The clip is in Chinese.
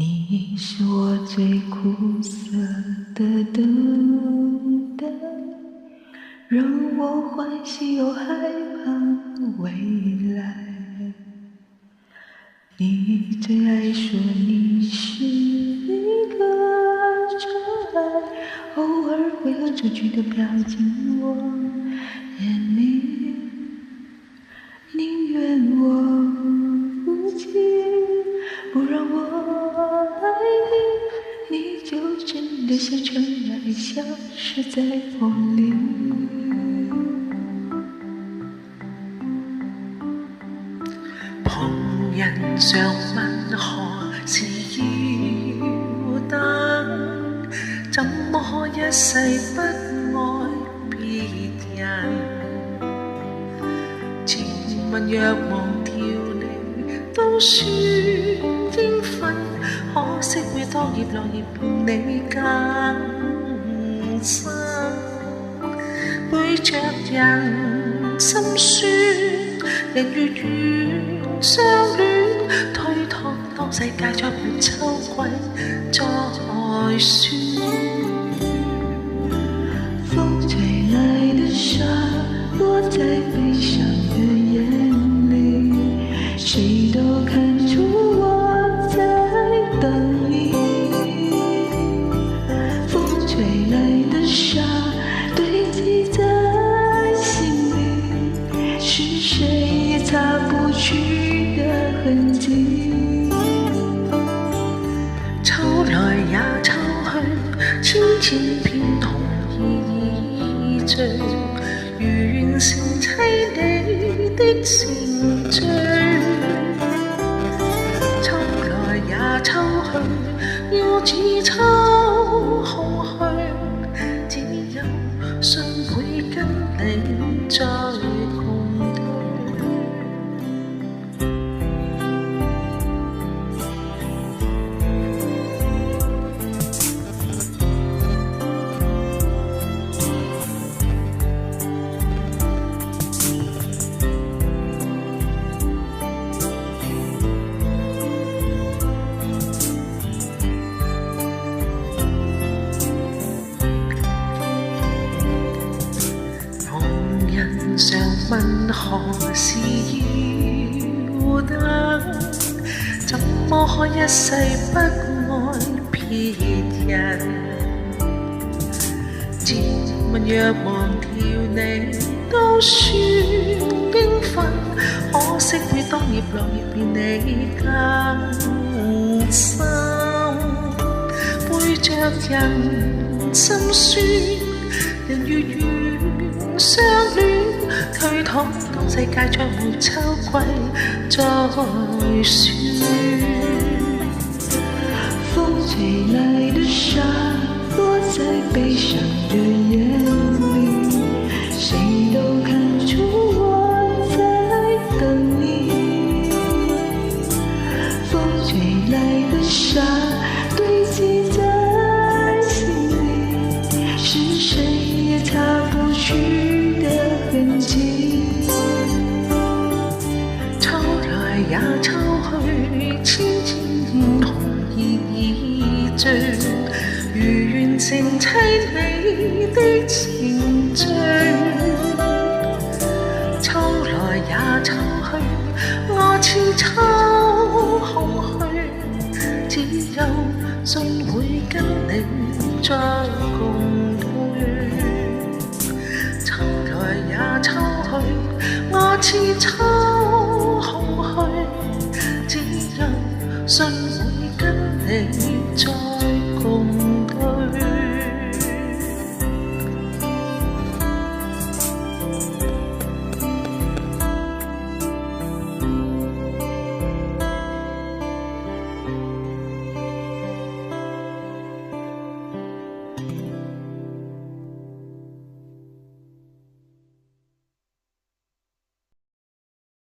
你是我最苦涩的等待，让我欢喜又害怕未来。你最爱说你是一个障碍，偶尔会恶作剧地飘进我眼里，宁愿我不记，不让我爱你，你就真的像尘埃，消失在风里。旁人常問何時要等，怎麼可一世不愛別人？自問若忘掉你都算應份，可惜每當葉落葉伴你更深，背着人心酸，人越遠相戀，推託當世界再沒秋季再算。風吹來的沙落在悲傷的眼裡，誰都看出我在等你。風吹來的沙堆積在心裡，是誰也擦不去的痕跡。秋來也秋去，千千片同意象，如完成悽你的程序。秋來也秋去，我似秋空虛，只有信會跟你再共對。常問何時要等，怎麼可一世不愛別人？自問若忘掉你都算應份，可惜每當葉落葉變你更深，背着人心酸，人越遠相戀，推託當世界再沒秋季再算。風吹來的沙落在悲傷的眼裡，誰都看出我在等你。風吹來的沙堆積在心裡，是誰也擦不去的痕跡。秋來也秋去，千千紅葉已醉，如完成悽你的程序。秋來也秋去，我似秋空虛，只有信會跟你再共對。秋來也秋去，我似秋空虛，只有信